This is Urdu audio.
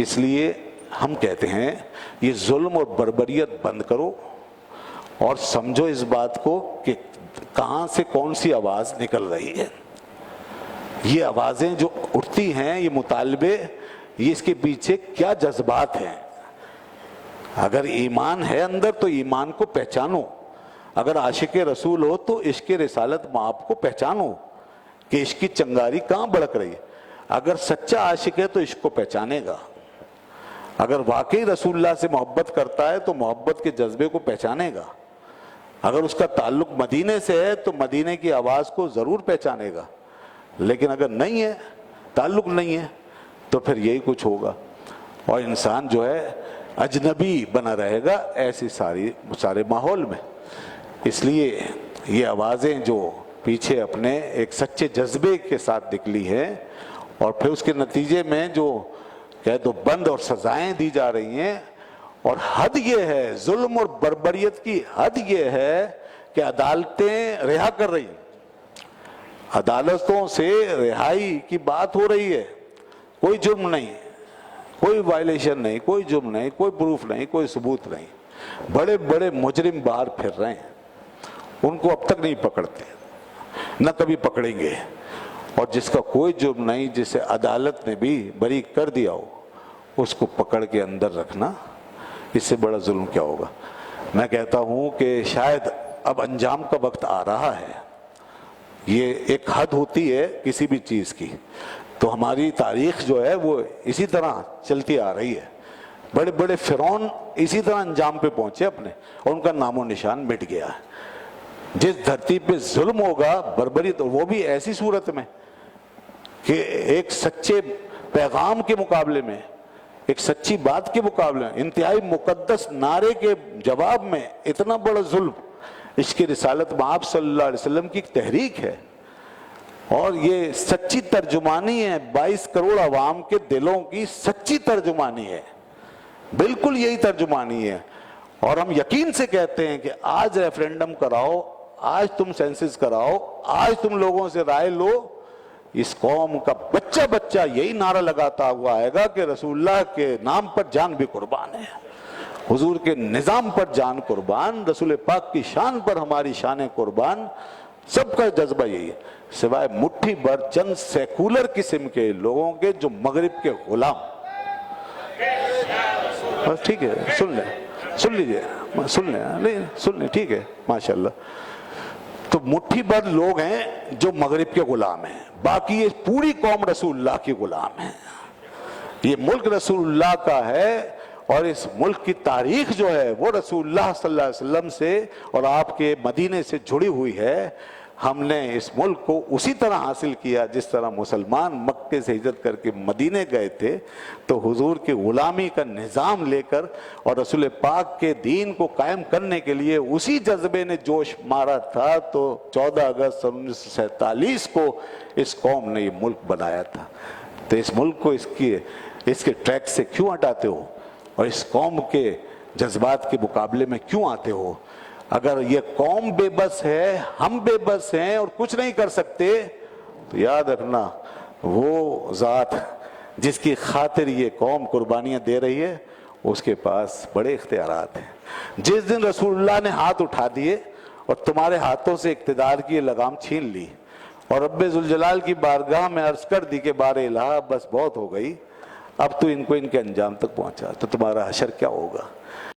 اس لیے ہم کہتے ہیں یہ ظلم اور بربریت بند کرو اور سمجھو اس بات کو کہ کہاں سے کون سی آواز نکل رہی ہے. یہ آوازیں جو اٹھتی ہیں، یہ مطالبے، یہ اس کے پیچھے کیا جذبات ہیں. اگر ایمان ہے اندر تو ایمان کو پہچانو. اگر عاشق رسول ہو تو عشق رسالت مآب کو پہچانو کہ عشق کی چنگاری کہاں بڑک رہی ہے. اگر سچا عاشق ہے تو عشق کو پہچانے گا. اگر واقعی رسول اللہ سے محبت کرتا ہے تو محبت کے جذبے کو پہچانے گا. اگر اس کا تعلق مدینے سے ہے تو مدینے کی آواز کو ضرور پہچانے گا. لیکن اگر نہیں ہے، تعلق نہیں ہے، تو پھر یہی کچھ ہوگا اور انسان جو ہے اجنبی بنا رہے گا ایسی سارے ماحول میں. اس لیے یہ آوازیں جو پیچھے اپنے ایک سچے جذبے کے ساتھ نکلی ہے اور پھر اس کے نتیجے میں جو قید و بند اور سزائیں دی جا رہی ہیں، اور حد یہ ہے، ظلم اور بربریت کی حد یہ ہے کہ عدالتیں رہا کر رہی ہیں. عدالتوں سے رہائی کی بات ہو رہی ہے. کوئی جرم نہیں، کوئی وائلیشن نہیں، کوئی جرم نہیں، کوئی پروف نہیں، کوئی ثبوت نہیں. بڑے بڑے مجرم باہر پھر رہے ہیں، ان کو اب تک نہیں پکڑتے، نہ کبھی پکڑیں گے. اور جس کا کوئی جرم نہیں، جسے عدالت نے بھی بری کر دیا ہو، اس کو پکڑ کے اندر رکھنا، اس سے بڑا ظلم کیا ہوگا. میں کہتا ہوں کہ شاید اب انجام کا وقت آ رہا ہے. یہ ایک حد ہوتی ہے کسی بھی چیز کی، تو ہماری تاریخ جو ہے وہ اسی طرح چلتی آ رہی ہے. بڑے بڑے فرعون اسی طرح انجام پہ پہنچے اپنے، اور ان کا نام و نشان مٹ گیا ہے. جس دھرتی پہ ظلم ہوگا، بربریت، وہ بھی ایسی صورت میں کہ ایک سچے پیغام کے مقابلے میں، ایک سچی بات کے مقابلے میں، انتہائی مقدس نعرے کے جواب میں اتنا بڑا ظلم. عشق رسالت مآب صلی اللہ علیہ وسلم کی تحریک ہے، اور یہ سچی ترجمانی ہے 22 کروڑ عوام کے دلوں کی سچی ترجمانی ہے. بالکل یہی ترجمانی ہے. اور ہم یقین سے کہتے ہیں کہ آج ریفرینڈم کراؤ، آج تم سینسس کراؤ، آج تم لوگوں سے رائے لو، اس قوم کا بچہ بچہ یہی نعرہ لگاتا ہوا آئے گا کہ رسول اللہ کے نام پر جان بھی قربان ہے، حضور کے نظام پر جان قربان، رسول پاک کی شان پر ہماری شانیں قربان. سب کا جذبہ یہی ہے، سوائے مٹھی بھر چند سیکولر قسم کے لوگوں کے جو مغرب کے غلام. بس ٹھیک ہے، سن لیجئے، سن لیں، ٹھیک ہے، ماشاءاللہ. تو مٹھی بھر لوگ ہیں جو مغرب کے غلام ہیں، باقی یہ پوری قوم رسول اللہ کی غلام ہے. یہ ملک رسول اللہ کا ہے، اور اس ملک کی تاریخ جو ہے وہ رسول اللہ صلی اللہ علیہ وسلم سے اور آپ کے مدینے سے جڑی ہوئی ہے. ہم نے اس ملک کو اسی طرح حاصل کیا جس طرح مسلمان مکے سے ہجرت کر کے مدینے گئے تھے، تو حضور کی غلامی کا نظام لے کر اور رسول پاک کے دین کو قائم کرنے کے لیے اسی جذبے نے جوش مارا تھا. تو 14 اگست 1947 کو اس قوم نے یہ ملک بنایا تھا. تو اس ملک کو اس کے ٹریک سے کیوں ہٹاتے ہو اور اس قوم کے جذبات کے مقابلے میں کیوں آتے ہو؟ اگر یہ قوم بے بس ہے، ہم بے بس ہیں اور کچھ نہیں کر سکتے، تو یاد رکھنا وہ ذات جس کی خاطر یہ قوم قربانیاں دے رہی ہے، اس کے پاس بڑے اختیارات ہیں. جس دن رسول اللہ نے ہاتھ اٹھا دیے اور تمہارے ہاتھوں سے اقتدار کی لگام چھین لی اور رب ذوالجلال کی بارگاہ میں عرض کر دی کہ بار الہ بس بہت ہو گئی، اب تو ان کو ان کے انجام تک پہنچا، تو تمہارا حشر کیا ہوگا.